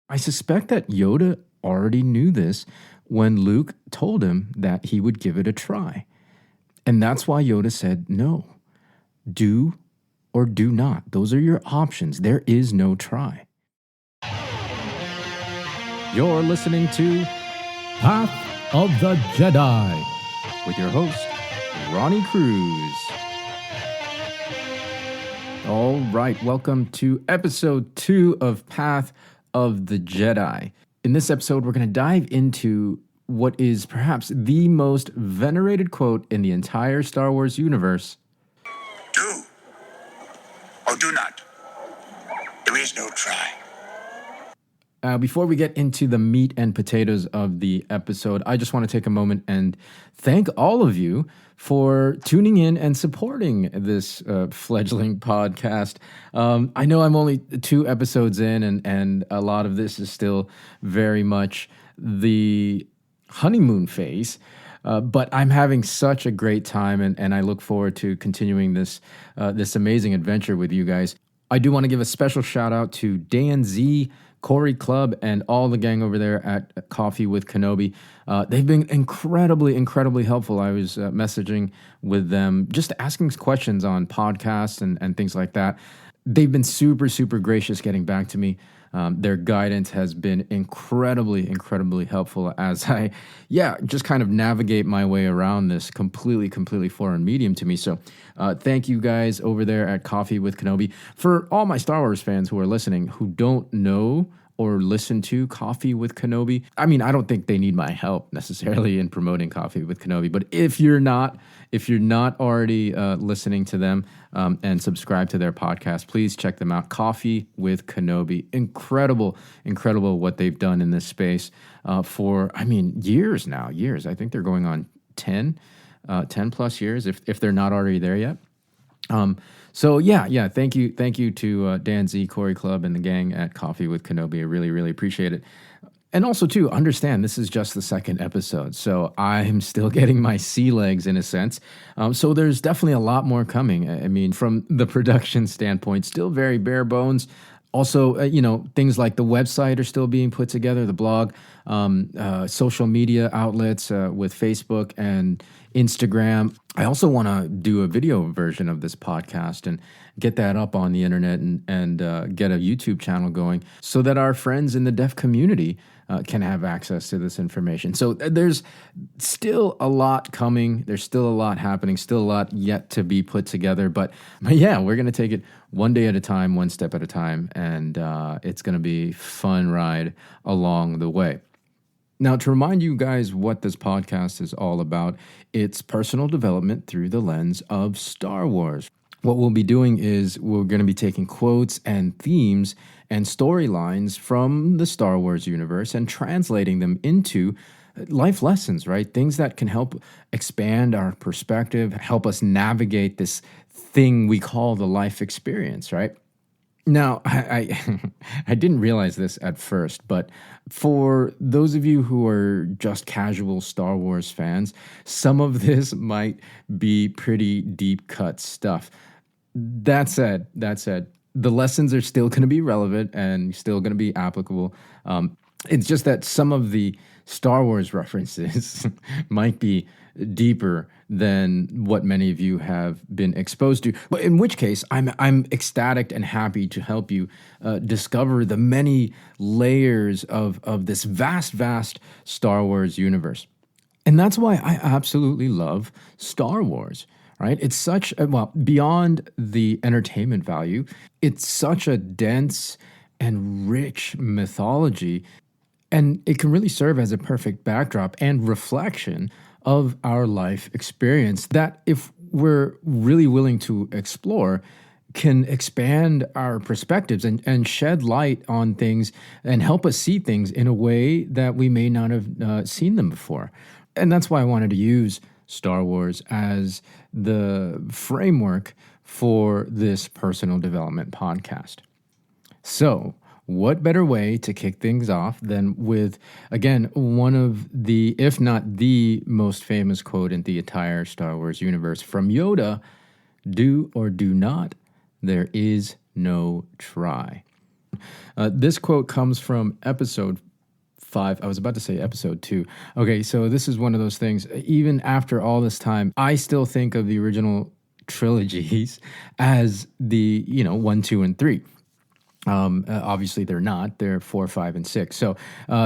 I suspect that Yoda already knew this when Luke told him that he would give it a try. And that's why Yoda said no. Do or do not. Those are your options. There is no try. You're listening to Path of the Jedi with your host, Ronnie Cruz. All right, welcome to episode 2 of Path of the Jedi. In this episode, we're going to dive into what is perhaps the most venerated quote in the entire Star Wars universe. Do or do not. There is no try. Before we get into the meat and potatoes of the episode, I just want to take a moment and thank all of you for tuning in and supporting this fledgling podcast. I know I'm only 2 episodes in, and a lot of this is still very much the honeymoon phase. But I'm having such a great time, and I look forward to continuing this amazing adventure with you guys. I do want to give a special shout out to Dan Z, Corey Club, and all the gang over there at Coffee with Kenobi. They've been incredibly helpful. I was messaging with them, just asking questions on podcasts and things like that. They've been super gracious getting back to me. Their guidance has been incredibly helpful as I, just kind of navigate my way around this completely foreign medium to me. So thank you guys over there at Coffee with Kenobi. For all my Star Wars fans who are listening who don't know or listen to Coffee with Kenobi, I mean, I don't think they need my help necessarily in promoting Coffee with Kenobi, but if you're not already listening to them and subscribe to their podcast, please check them out. Coffee with Kenobi. Incredible what they've done in this space for, years now. I think they're going on 10 plus years if they're not already there yet. So thank you to Dan Z, Corey Club, and the gang at Coffee with Kenobi. I really appreciate it. And also, too, understand this is just the second episode, so I'm still getting my sea legs in a sense. So there's definitely a lot more coming. I mean, from the production standpoint, still very bare bones. Also, things like the website are still being put together, the blog, social media outlets with Facebook and Instagram. I also want to do a video version of this podcast and get that up on the internet and get a YouTube channel going so that our friends in the deaf community can have access to this information. So there's still a lot coming. There's still a lot happening, still a lot yet to be put together. But we're going to take it one day at a time, one step at a time, and it's going to be a fun ride along the way. Now, to remind you guys what this podcast is all about, it's personal development through the lens of Star Wars. What we'll be doing is we're going to be taking quotes and themes and storylines from the Star Wars universe and translating them into life lessons, right? Things that can help expand our perspective, help us navigate this thing we call the life experience, right? Now, I didn't realize this at first, but for those of you who are just casual Star Wars fans, some of this might be pretty deep cut stuff. That said, the lessons are still going to be relevant and still going to be applicable. It's just that some of the Star Wars references might be deeper than what many of you have been exposed to. But in which case, I'm ecstatic and happy to help you discover the many layers of this vast Star Wars universe. And that's why I absolutely love Star Wars. Right? It's such beyond the entertainment value, it's such a dense and rich mythology, and it can really serve as a perfect backdrop and reflection of our life experience that, if we're really willing to explore, can expand our perspectives and shed light on things and help us see things in a way that we may not have seen them before. And that's why I wanted to use Star Wars as the framework for this personal development podcast. So, what better way to kick things off than with, again, one of the, if not the most famous quote in the entire Star Wars universe from Yoda: "Do or do not, there is no try." This quote comes from episode 5. I was about to say episode 2. Okay, so this is one of those things. Even after all this time, I still think of the original trilogies as the, 1, 2, and 3. Obviously, they're not. They're 4, 5, and 6. So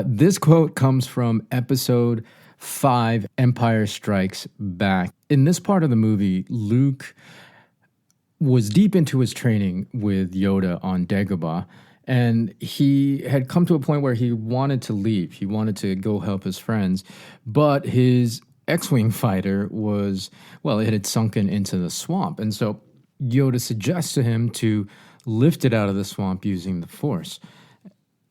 this quote comes from episode 5, Empire Strikes Back. In this part of the movie, Luke was deep into his training with Yoda on Dagobah, and he had come to a point where he wanted to leave. He wanted to go help his friends, but his X-Wing fighter it had sunken into the swamp. And so Yoda suggests to him to lift it out of the swamp using the Force.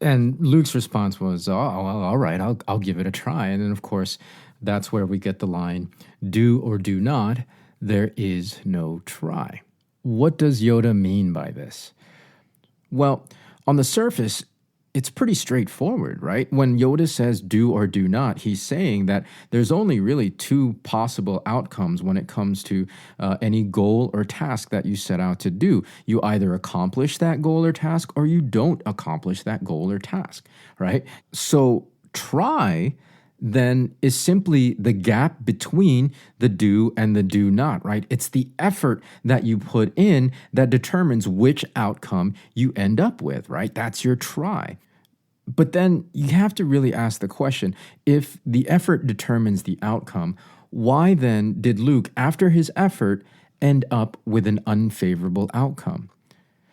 And Luke's response was, oh, well, all right, I'll give it a try. And then, of course, that's where we get the line, do or do not, there is no try. What does Yoda mean by this? Well, on the surface, it's pretty straightforward, right? When Yoda says do or do not, he's saying that there's only really 2 possible outcomes when it comes to any goal or task that you set out to do. You either accomplish that goal or task, or you don't accomplish that goal or task, right? So try then is simply the gap between the do and the do not, right? It's the effort that you put in that determines which outcome you end up with, right? That's your try. But then you have to really ask the question, if the effort determines the outcome, why then did Luke, after his effort, end up with an unfavorable outcome?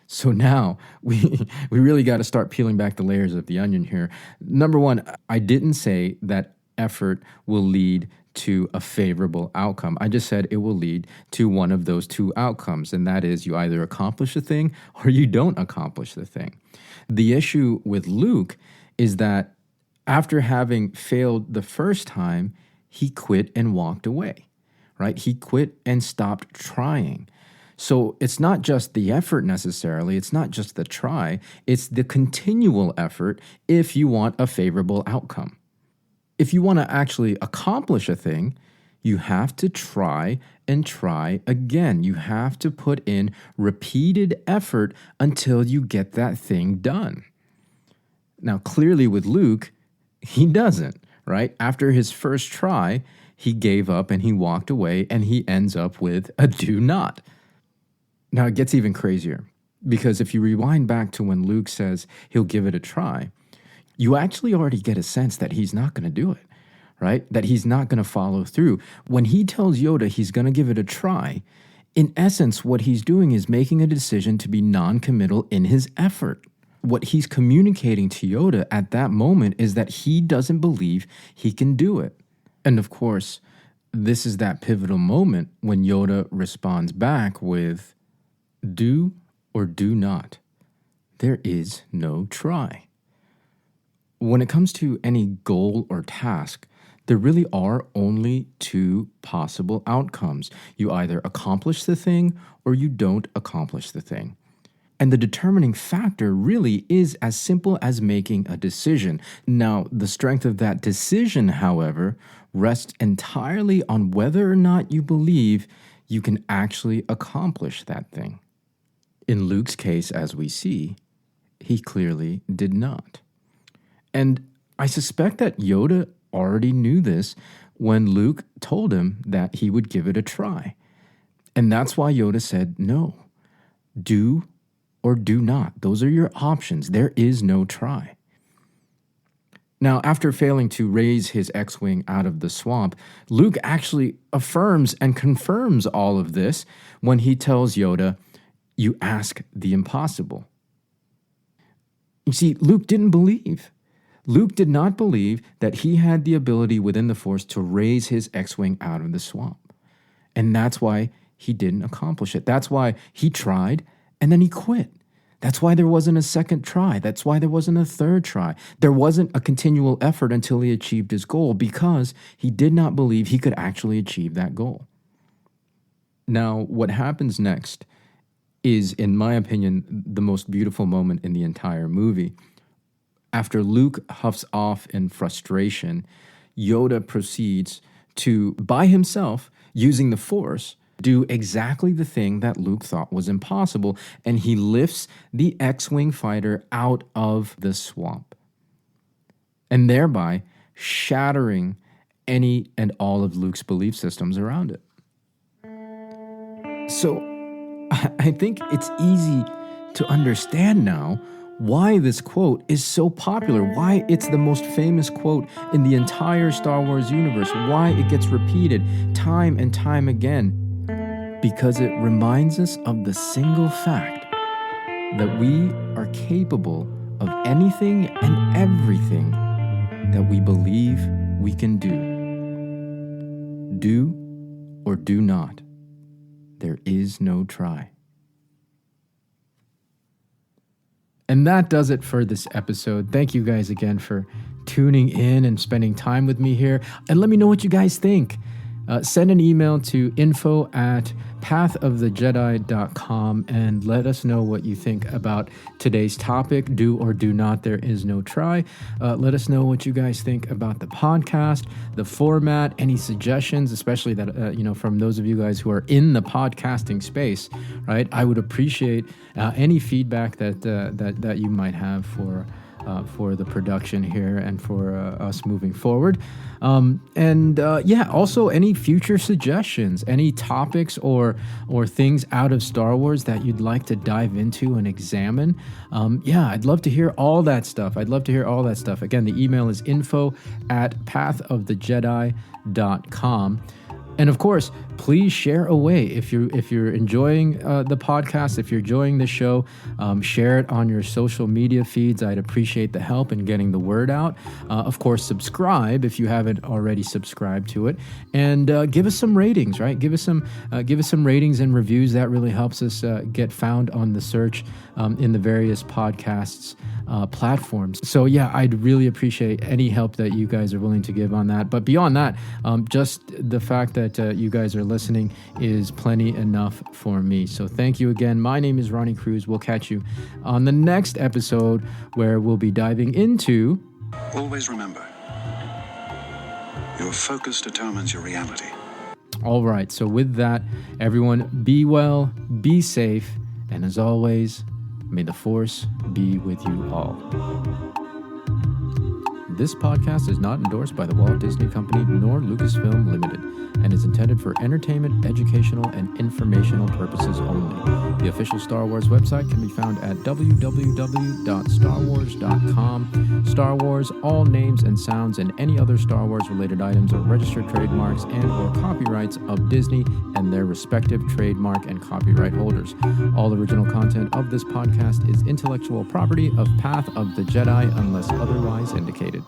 So now we really got to start peeling back the layers of the onion here. Number one, I didn't say that effort will lead to a favorable outcome. I just said it will lead to one of those 2 outcomes, and that is you either accomplish the thing or you don't accomplish the thing. The issue with Luke is that after having failed the first time, he quit and walked away, right? He quit and stopped trying. So it's not just the effort necessarily, it's not just the try, it's the continual effort if you want a favorable outcome. If you want to actually accomplish a thing, you have to try and try again. You have to put in repeated effort until you get that thing done. Now, clearly with Luke, he doesn't, right? After his first try, he gave up and he walked away, and he ends up with a do not. Now, it gets even crazier, because if you rewind back to when Luke says he'll give it a try, you actually already get a sense that he's not going to do it, right? That he's not going to follow through. When he tells Yoda he's going to give it a try, in essence, what he's doing is making a decision to be non-committal in his effort. What he's communicating to Yoda at that moment is that he doesn't believe he can do it. And of course, this is that pivotal moment when Yoda responds back with, do or do not. There is no try. When it comes to any goal or task, there really are only 2 possible outcomes. You either accomplish the thing or you don't accomplish the thing. And the determining factor really is as simple as making a decision. Now, the strength of that decision, however, rests entirely on whether or not you believe you can actually accomplish that thing. In Luke's case, as we see, he clearly did not. And I suspect that Yoda already knew this when Luke told him that he would give it a try. And that's why Yoda said, no, do or do not. Those are your options. There is no try. Now, after failing to raise his X-Wing out of the swamp, Luke actually affirms and confirms all of this when he tells Yoda, you ask the impossible. You see, Luke didn't believe. Luke did not believe that he had the ability within the Force to raise his X-Wing out of the swamp. And that's why he didn't accomplish it. That's why he tried and then he quit. That's why there wasn't a second try. That's why there wasn't a third try. There wasn't a continual effort until he achieved his goal, because he did not believe he could actually achieve that goal. Now, what happens next is, in my opinion, the most beautiful moment in the entire movie. After Luke huffs off in frustration, Yoda proceeds to, by himself, using the Force, do exactly the thing that Luke thought was impossible, and he lifts the X-Wing fighter out of the swamp, and thereby shattering any and all of Luke's belief systems around it. So I think it's easy to understand now why this quote is so popular, why it's the most famous quote in the entire Star Wars universe, why it gets repeated time and time again, because it reminds us of the single fact that we are capable of anything and everything that we believe we can do. Do or do not. There is no try. And that does it for this episode. Thank you guys again for tuning in and spending time with me here. And let me know what you guys think. Send an email to info@pathofthejedi.com and let us know what you think about today's topic. Do or do not, there is no try. Let us know what you guys think about the podcast, the format, any suggestions, especially that, from those of you guys who are in the podcasting space, right? I would appreciate any feedback that you might have for the production here and for us moving forward. Also any future suggestions, any topics or things out of Star Wars that you'd like to dive into and examine. I'd love to hear all that stuff. Again, the email is info@pathofthejedi.com. And of course, please share away. If you're enjoying the podcast, if you're enjoying the show, share it on your social media feeds. I'd appreciate the help in getting the word out. Of course, subscribe if you haven't already subscribed to it, and give us some ratings. Right, give us some ratings and reviews. That really helps us get found on the search in the various podcasts platforms. So I'd really appreciate any help that you guys are willing to give on that. But beyond that, just the fact that you guys are listening is plenty enough for me. So thank you again. My name is Ronnie Cruz. We'll catch you on the next episode where we'll be diving into... Always remember, your focus determines your reality. All right. So with that, everyone, be well, be safe, and as always, may the Force be with you all. This podcast is not endorsed by the Walt Disney Company nor Lucasfilm Limited and is intended for entertainment, educational, and informational purposes only. The official Star Wars website can be found at www.starwars.com. Star Wars, all names and sounds and any other Star Wars related items are registered trademarks and or copyrights of Disney and their respective trademark and copyright holders. All original content of this podcast is intellectual property of Path of the Jedi unless otherwise indicated.